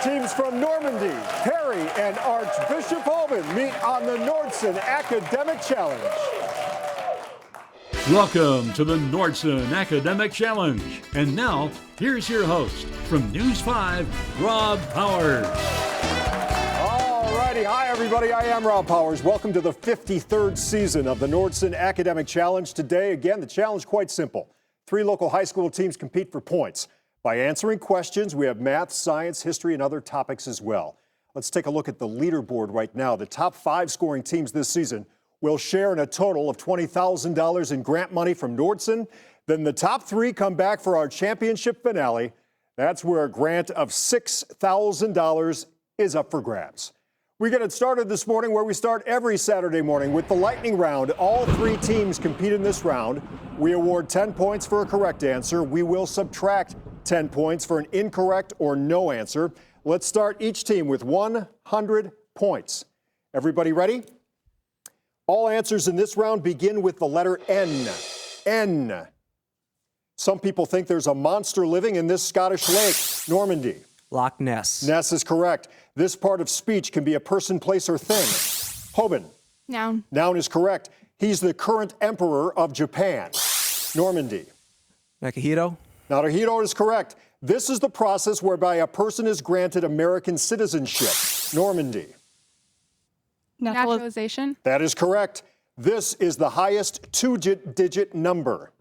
Teams from Normandy, Perry, and Archbishop Hoban meet on the Nordson Academic Challenge. Welcome to the Nordson Academic Challenge. And now, here's your host from News 5, Rob Powers. All righty. Hi, everybody. I am Rob Powers. Welcome to the 53rd season of the Nordson Academic Challenge. Today, again, the challenge quite simple. 3 local high school teams compete for points. By answering questions, we have math, science, history, and other topics as well. Let's take a look at the leaderboard right now. The top 5 scoring teams this season will share in a total of $20,000 in grant money from Nordson. Then the top 3 come back for our championship finale. That's where a grant of $6,000 is up for grabs. We get it started this morning where we start every Saturday morning with the lightning round. All 3 teams compete in this round. We award 10 points for a correct answer. We will subtract 10 points for an incorrect or no answer. Let's start each team with 100 points. Everybody ready? All answers in this round begin with the letter N. N. Some people think there's a monster living in this Scottish lake. Normandy. Loch Ness. Ness is correct. This part of speech can be a person, place, or thing. Hoban. Noun. Noun is correct. He's the current emperor of Japan. Normandy. Nakahito. Naruhito is correct. This is the process whereby a person is granted American citizenship. Normandy. Naturalization. That is correct. This is the highest 2-digit number.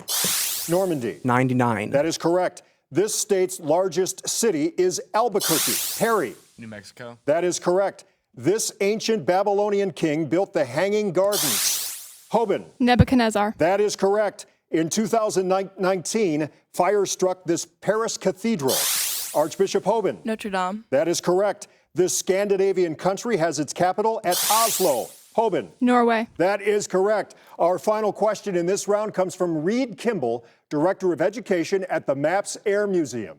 Normandy. 99. That is correct. This state's largest city is Albuquerque. Perry. New Mexico. That is correct. This ancient Babylonian king built the Hanging Gardens. Hoban. Nebuchadnezzar. That is correct. In 2019, fire struck this Paris cathedral. Archbishop Hoban. Notre Dame. That is correct. This Scandinavian country has its capital at Oslo. Hoban. Norway. That is correct. Our final question in this round comes from Reed Kimball, Director of Education at the Maps Air Museum.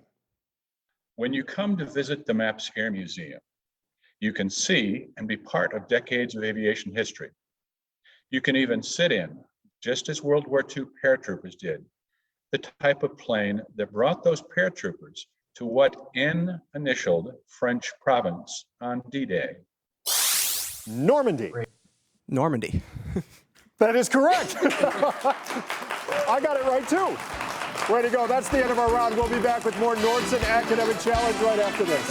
When you come to visit the Maps Air Museum, you can see and be part of decades of aviation history. You can even sit in, just as World War II paratroopers did, the type of plane that brought those paratroopers to what N initialed French province on D-Day. Normandy. Normandy. That is correct. I got it right too. Way to go. That's the end of our round. We'll be back with more Nordson Academic Challenge right after this.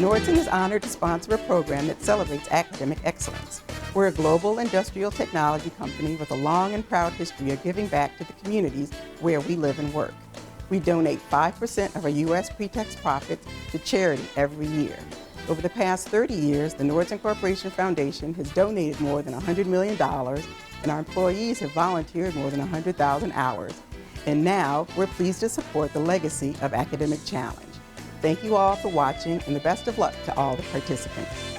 Nordson is honored to sponsor a program that celebrates academic excellence. We're a global industrial technology company with a long and proud history of giving back to the communities where we live and work. We donate 5% of our U.S. pre-tax profits to charity every year. Over the past 30 years, the Nordson Corporation Foundation has donated more than $100 million, and our employees have volunteered more than 100,000 hours. And now, we're pleased to support the legacy of Academic Challenge. Thank you all for watching, and the best of luck to all the participants.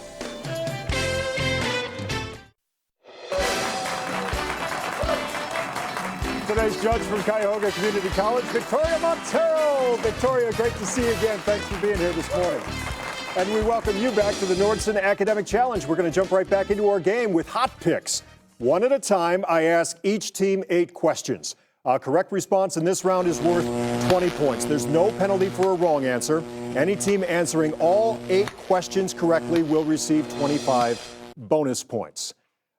Today's judge from Cuyahoga Community College, Victoria Montero. Victoria, great to see you again. Thanks for being here this morning. And we welcome you back to the Nordson Academic Challenge. We're going to jump right back into our game with hot picks. One at a time, I ask each team 8 questions. A correct response in this round is worth 20 points. There's no penalty for a wrong answer. Any team answering all 8 questions correctly will receive 25 bonus points.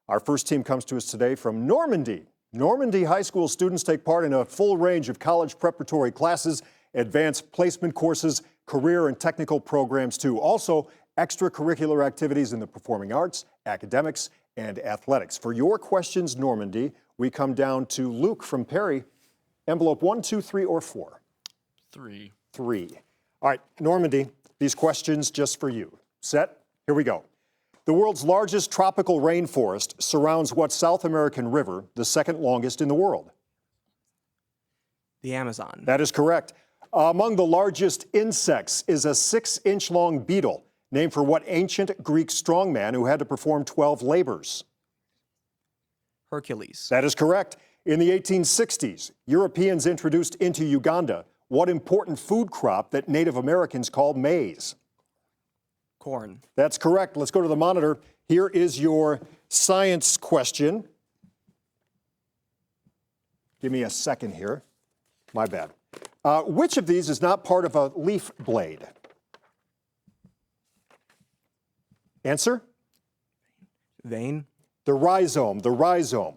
Our first team comes to us today from Normandy. Normandy High School students take part in a full range of college preparatory classes, advanced placement courses, career and technical programs too. Also, extracurricular activities in the performing arts, academics, and athletics. For your questions, Normandy, we come down to Luke from Perry. Envelope 1, 2, 3, or 4? 3. 3. All right, Normandy, these questions just for you. Set? Here we go. The world's largest tropical rainforest surrounds what South American river, the second longest in the world? The Amazon. That is correct. Among the largest insects is a 6-inch long beetle, named for what ancient Greek strongman who had to perform 12 labors? Hercules. That is correct. In the 1860s, Europeans introduced into Uganda what important food crop that Native Americans called maize? Corn. That's correct. Let's go to the monitor. Here is your science question. Give me a second here. My bad. Which of these is not part of a leaf blade? Answer? Vein. The rhizome, the rhizome.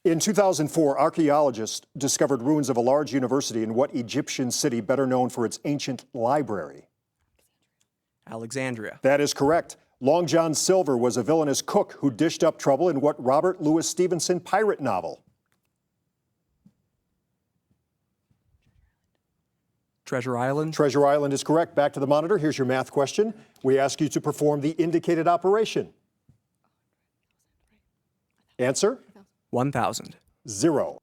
In 2004, archaeologists discovered ruins of a large university in what Egyptian city better known for its ancient library? Alexandria. That is correct. Long John Silver was a villainous cook who dished up trouble in what Robert Louis Stevenson pirate novel? Treasure Island. Treasure Island is correct. Back to the monitor. Here's your math question. We ask you to perform the indicated operation. Answer? 1,000. 0.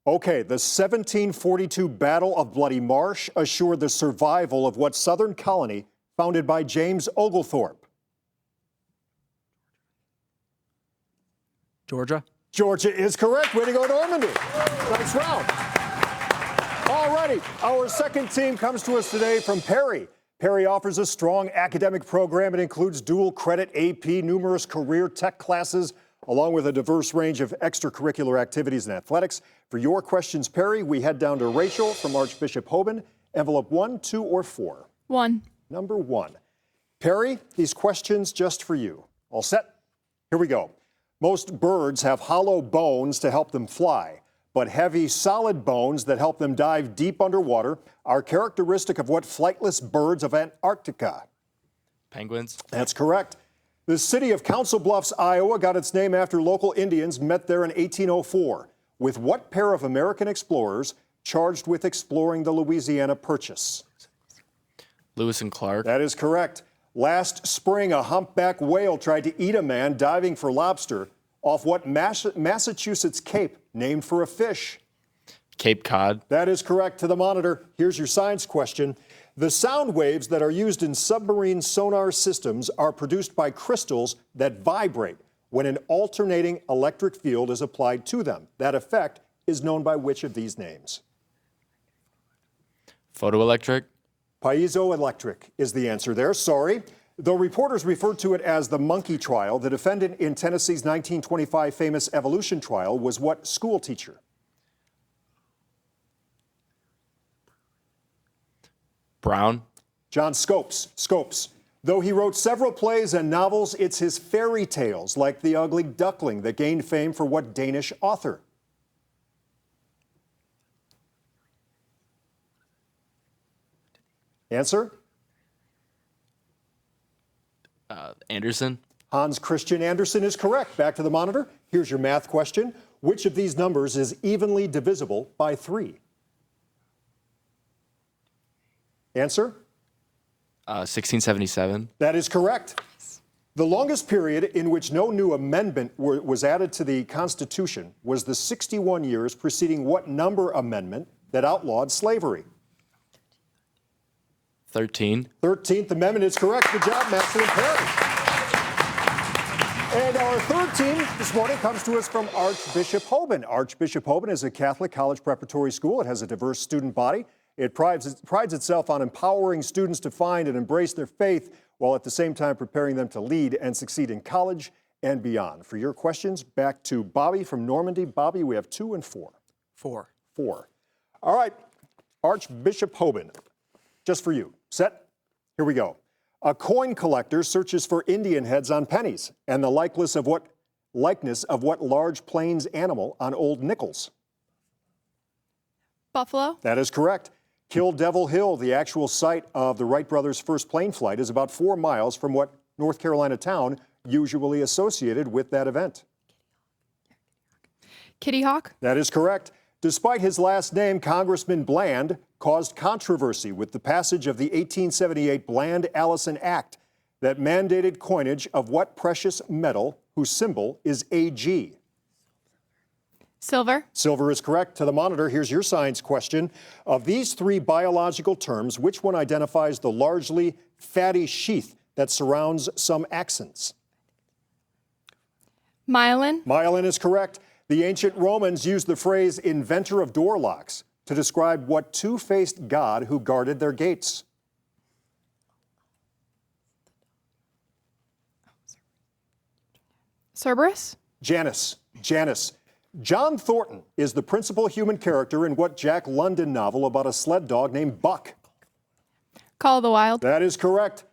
Okay, the 1742 Battle of Bloody Marsh assured the survival of what southern colony founded by James Oglethorpe? Georgia. Georgia is correct. Way to go, Normandy. Nice round. All righty, our second team comes to us today from Perry. Perry offers a strong academic program. It includes dual credit AP, numerous career tech classes, along with a diverse range of extracurricular activities and athletics. For your questions, Perry, we head down to Rachel from Archbishop Hoban. Envelope 1, 2, or 4? 1. Number 1. Perry, these questions just for you. All set? Here we go. Most birds have hollow bones to help them fly, but heavy, solid bones that help them dive deep underwater are characteristic of what flightless birds of Antarctica? Penguins. That's correct. The city of Council Bluffs, Iowa, got its name after local Indians met there in 1804. With what pair of American explorers charged with exploring the Louisiana Purchase? Lewis and Clark. That is correct. Last spring, a humpback whale tried to eat a man diving for lobster off what Massachusetts Cape named for a fish? Cape Cod. That is correct. To the monitor, here's your science question. The sound waves that are used in submarine sonar systems are produced by crystals that vibrate when an alternating electric field is applied to them. That effect is known by which of these names? Photoelectric. Piezoelectric is the answer there. Sorry. Though reporters referred to it as the monkey trial, the defendant in Tennessee's 1925 famous evolution trial was what school teacher? Brown. John Scopes. Scopes. Though he wrote several plays and novels, it's his fairy tales like The Ugly Duckling that gained fame for what Danish author? Answer? Anderson. Hans Christian Andersen is correct. Back to the monitor. Here's your math question. Which of these numbers is evenly divisible by 3? Answer? 1677. That is correct. The longest period in which no new amendment was added to the Constitution was the 61 years preceding what number amendment that outlawed slavery? 13. 13th Amendment is correct. Good job, Massillon Perry. And our third team this morning comes to us from Archbishop Hoban. Archbishop Hoban is a Catholic college preparatory school. It has a diverse student body. It prides itself on empowering students to find and embrace their faith while at the same time preparing them to lead and succeed in college and beyond. For your questions, back to Bobby from Normandy. Bobby, we have 2 and 4. 4. 4. All right, Archbishop Hoban, just for you. Set? Here we go. A coin collector searches for Indian heads on pennies and the likeness of what large plains animal on old nickels? Buffalo. That is correct. Kill Devil Hill, the actual site of the Wright brothers' first plane flight, is about 4 miles from what North Carolina town usually associated with that event? Kitty Hawk. That is correct. Despite his last name, Congressman Bland caused controversy with the passage of the 1878 Bland-Allison Act that mandated coinage of what precious metal whose symbol is AG? Silver. Silver is correct. To the monitor, here's your science question. Of these 3 biological terms, which one identifies the largely fatty sheath that surrounds some accents? Myelin. Myelin is correct. The ancient Romans used the phrase inventor of door locks to describe what two-faced god who guarded their gates? Cerberus. Janus. Janus. John Thornton is the principal human character in what Jack London novel about a sled dog named Buck? Call of the Wild. That is correct.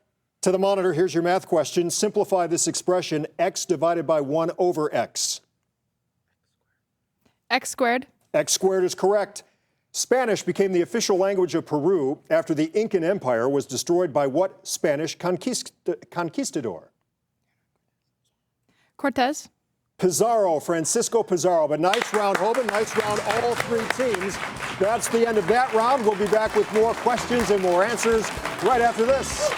To the monitor, here's your math question. Simplify this expression, x divided by 1 over x. X squared. X squared is correct. Spanish became the official language of Peru after the Incan Empire was destroyed by what Spanish conquistador? Cortez. Pizarro, Francisco Pizarro. But nice round, Hoban. Nice round, all three teams. That's the end of that round. We'll be back with more questions and more answers right after this.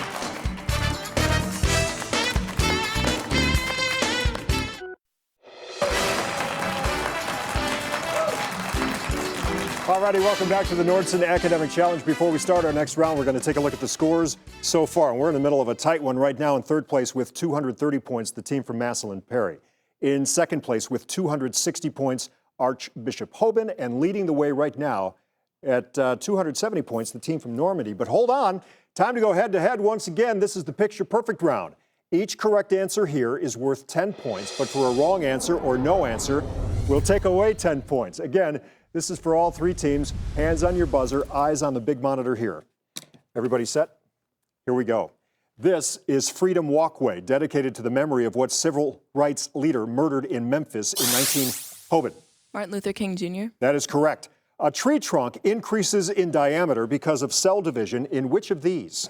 All righty, welcome back to the Nordson Academic Challenge. Before we start our next round, we're going to take a look at the scores so far. And we're in the middle of a tight one right now. In third place with 230 points, the team from Massillon Perry. In second place with 260 points, Archbishop Hoban. And leading the way right now at 270 points, the team from Normandy. But hold on, time to go head-to-head once again. This is the picture-perfect round. Each correct answer here is worth 10 points, but for a wrong answer or no answer, we'll take away 10 points. Again, this is for all three teams. Hands on your buzzer, eyes on the big monitor here. Everybody set? Here we go. This is Freedom Walkway, dedicated to the memory of what civil rights leader murdered in Memphis in Hoban. Martin Luther King Jr. That is correct. A tree trunk increases in diameter because of cell division in which of these?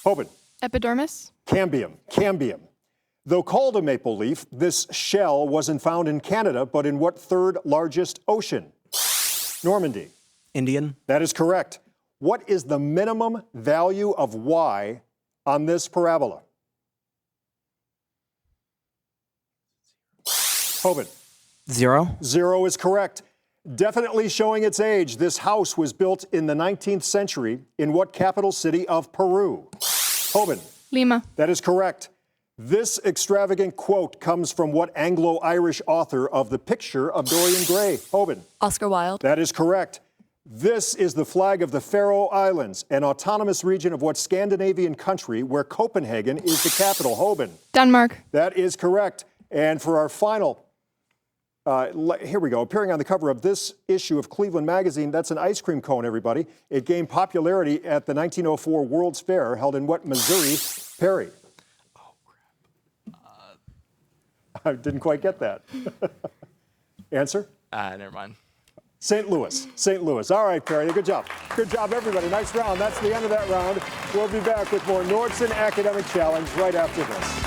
Hoban. Epidermis. Cambium. Cambium. Though called a maple leaf, this shell wasn't found in Canada, but in what third largest ocean? Normandy. Indian. That is correct. What is the minimum value of y on this parabola? Hoban. 0. 0 is correct. Definitely showing its age, this house was built in the 19th century in what capital city of Peru? Hoban. Lima. That is correct. This extravagant quote comes from what Anglo-Irish author of The Picture of Dorian Gray? Hoban. Oscar Wilde. That is correct. This is the flag of the Faroe Islands, an autonomous region of what Scandinavian country where Copenhagen is the capital? Hoban. Denmark. That is correct. And for our final, here we go, appearing on the cover of this issue of Cleveland Magazine, that's an ice cream cone, everybody. It gained popularity at the 1904 World's Fair held in what Missouri? Perry. I didn't quite get that. Answer? Never mind. St. Louis. St. Louis. All right, Perry, good job. Good job, everybody. Nice round. That's the end of that round. We'll be back with more Nordson Academic Challenge right after this.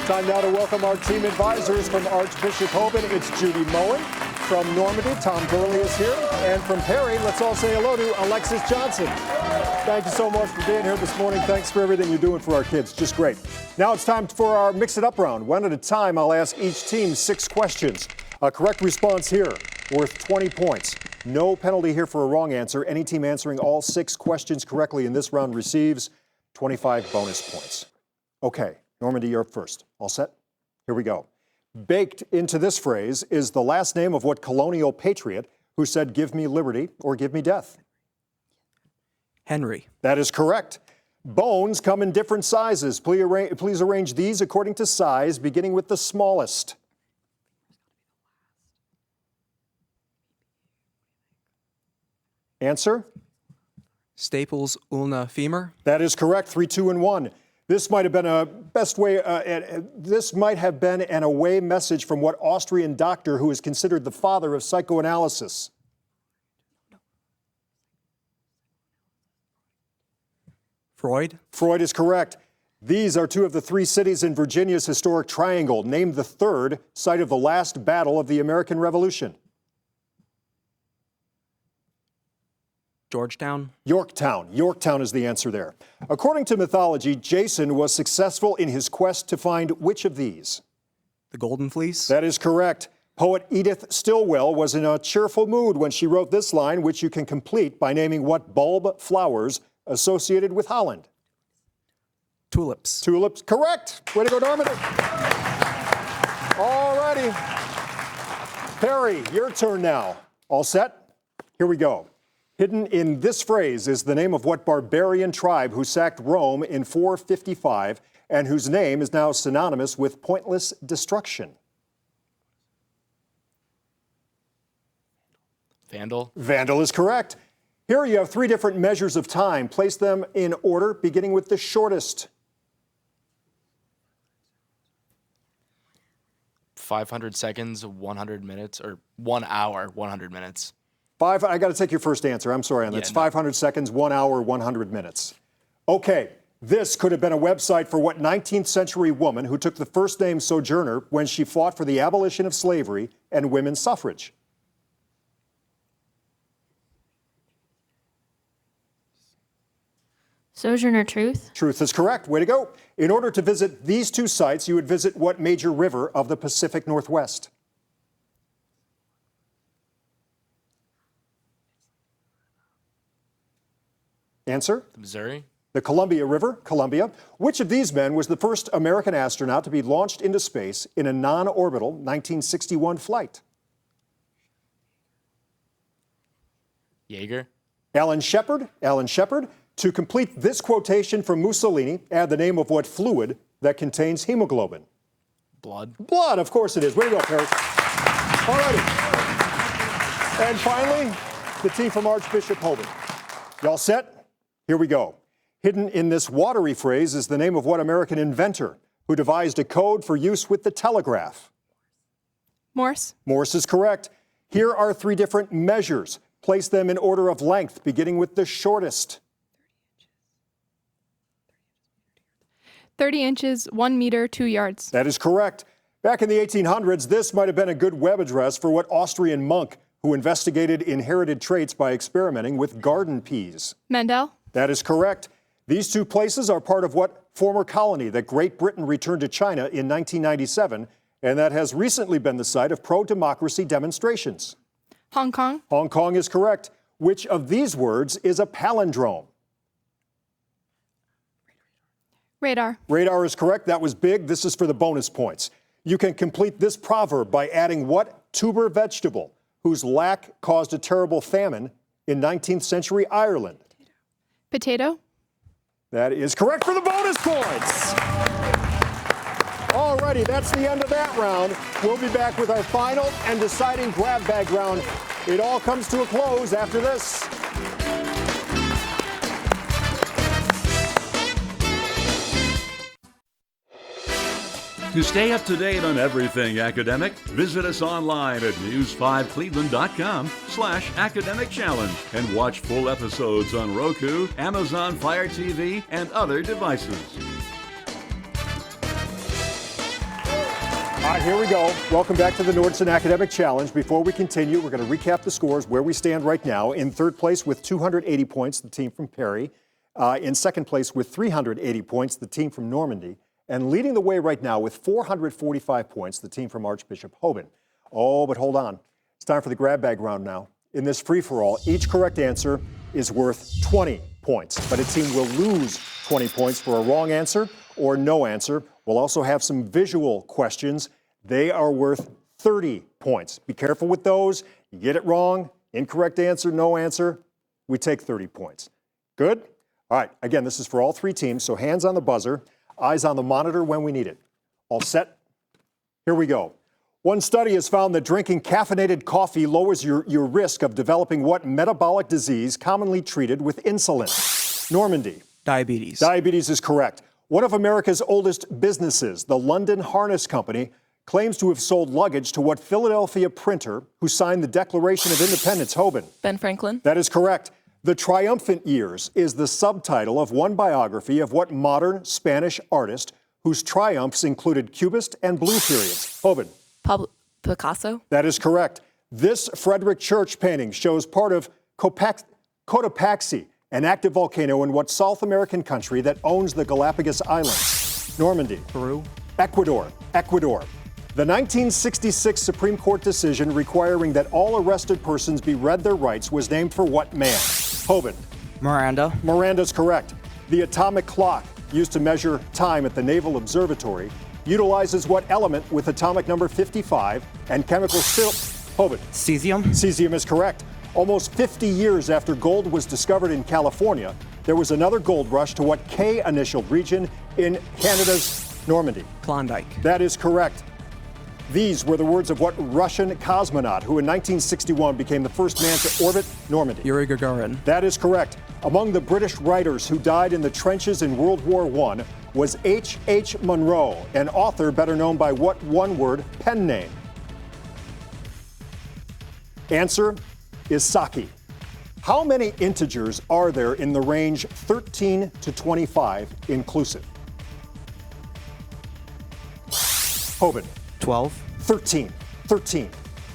Time now to welcome our team advisors from Archbishop Hoban. It's Judy Moen. From Normandy, Tom Burley is here. And from Perry, let's all say hello to Alexis Johnson. Thank you so much for being here this morning. Thanks for everything you're doing for our kids. Just great. Now it's time for our Mix It Up round. One at a time, I'll ask each team 6 questions. A correct response here, worth 20 points. No penalty here for a wrong answer. Any team answering all 6 questions correctly in this round receives 25 bonus points. Okay, Normandy, you're up first. All set? Here we go. Baked into this phrase is the last name of what colonial patriot who said, "Give me liberty or give me death"? Henry. That is correct. Bones come in different sizes. Please arrange these according to size, beginning with the smallest. Answer? Staples ulna femur. That is correct. 3, 2, and 1. This might have been an away message from what Austrian doctor who is considered the father of psychoanalysis? Freud. Freud is correct. These are 2 of the 3 cities in Virginia's historic triangle. Name the third, site of the last battle of the American Revolution. Georgetown. Yorktown. Yorktown is the answer there. According to mythology, Jason was successful in his quest to find which of these? The Golden Fleece. That is correct. Poet Edith Stilwell was in a cheerful mood when she wrote this line, which you can complete by naming what bulb flowers associated with Holland. Tulips. Tulips, correct. Way to go, Normandy. All righty. Perry, your turn now. All set? Here we go. Hidden in this phrase is the name of what barbarian tribe who sacked Rome in 455 and whose name is now synonymous with pointless destruction? Vandal. Vandal is correct. Here you have three different measures of time. Place them in order, beginning with the shortest. 500 seconds, 100 minutes, or 1 hour, 100 minutes. I got to take your first answer. I'm sorry on that. Yeah, It's no. 500 seconds, 1 hour, 100 minutes. Okay, this could have been a website for what 19th century woman who took the first name Sojourner when she fought for the abolition of slavery and women's suffrage? Sojourner Truth. Truth is correct. Way to go. In order to visit these two sites, you would visit what major river of the Pacific Northwest? Answer? The Missouri. The Columbia River, Columbia. Which of these men was the first American astronaut to be launched into space in a non-orbital 1961 flight? Jaeger. Alan Shepard. Alan Shepard. To complete this quotation from Mussolini, add the name of what fluid that contains hemoglobin? Blood. Blood, of course it is. Way to go, Perry. All righty. And finally, the team from Archbishop Hoban. Y'all set? Here we go. Hidden in this watery phrase is the name of what American inventor who devised a code for use with the telegraph? Morse. Morse is correct. Here are three different measures. Place them in order of length, beginning with the shortest. 30 inches, 1 meter, 2 yards. That is correct. Back in the 1800s, this might have been a good web address for what Austrian monk who investigated inherited traits by experimenting with garden peas? Mendel. That is correct. These two places are part of what former colony that Great Britain returned to China in 1997, and that has recently been the site of pro-democracy demonstrations? Hong Kong. Hong Kong is correct. Which of these words is a palindrome? Radar. Radar is correct. That was big. This is for the bonus points. You can complete this proverb by adding what tuber vegetable whose lack caused a terrible famine in 19th century Ireland? Potato. That is correct for the bonus points. All righty, that's the end of that round. We'll be back with our final and deciding grab bag round. It all comes to a close after this. To stay up to date on everything academic, visit us online at news5cleveland.com/academic challenge and watch full episodes on Roku, Amazon Fire TV, and other devices. All right, here we go. Welcome back to the Nordson Academic Challenge. Before we continue, we're going to recap the scores where we stand right now. In third place with 280 points, the team from Perry. In second place with 380 points, the team from Normandy. And leading the way right now with 445 points, the team from Archbishop Hoban. Oh, but hold on. It's time for the grab bag round now. In this free-for-all, each correct answer is worth 20 points, but a team will lose 20 points for a wrong answer or no answer. We'll also have some visual questions. They are worth 30 points. Be careful with those. You get it wrong, incorrect answer, no answer, we take 30 points. Good? All right, again, this is for all three teams, so hands on the buzzer. Eyes on the monitor when we need it. All set? Here we go. One study has found that drinking caffeinated coffee lowers your risk of developing what metabolic disease commonly treated with insulin? Normandy. Diabetes. Diabetes is correct. One of America's oldest businesses, the London Harness Company, claims to have sold luggage to what Philadelphia printer who signed the Declaration of Independence? Hoban. Ben Franklin. That is correct. The Triumphant Years is the subtitle of one biography of what modern Spanish artist whose triumphs included Cubist and Blue periods? Hoban. Picasso. That is correct. This Frederick Church painting shows part of Cotopaxi, an active volcano in what South American country that owns the Galapagos Islands? Normandy. Peru. Ecuador. Ecuador. The 1966 Supreme Court decision requiring that all arrested persons be read their rights was named for what man? Hoban. Miranda. Miranda's correct. The atomic clock used to measure time at the Naval Observatory utilizes what element with atomic number 55 and chemical Hoban. Cesium. Cesium is correct. Almost 50 years after gold was discovered in California, there was another gold rush to what K-initialed region in Canada's Normandy? Klondike. That is correct. These were the words of what Russian cosmonaut who in 1961 became the first man to orbit Normandy? Yuri Gagarin. That is correct. Among the British writers who died in the trenches in World War I was H.H. Munro, an author better known by what one-word pen name? Answer is Saki. How many integers are there in the range 13 to 25 inclusive? Hoban. 12. 13. 13.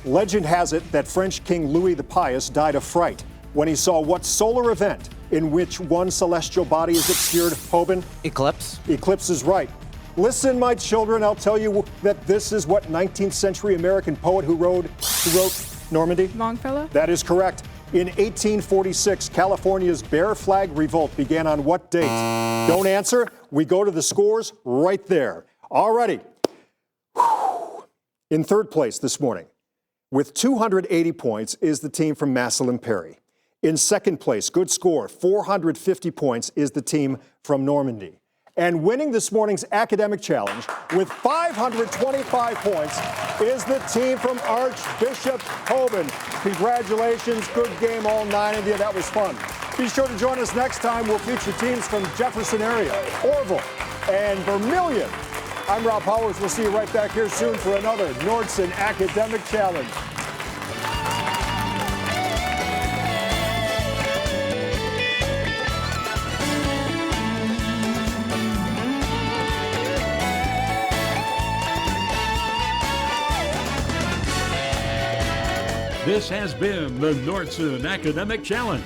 Legend has it that French King Louis the Pious died of fright when he saw what solar event in which one celestial body is obscured? Hoban? Eclipse. Eclipse is right. Listen, my children, I'll tell you that this is what 19th century American poet who wrote Normandy? Longfellow. That is correct. In 1846, California's Bear Flag Revolt began on what date? Don't answer. We go to the scores right there. All righty. In third place this morning, with 280 points, is the team from Massillon Perry. In second place, good score, 450 points, is the team from Normandy. And winning this morning's academic challenge with 525 points is the team from Archbishop Hoban. Congratulations, good game, all 9 of you. That was fun. Be sure to join us next time. We'll feature teams from Jefferson area, Orville, and Vermilion. I'm Rob Powers. We'll see you right back here soon for another Nordson Academic Challenge. This has been the Nordson Academic Challenge.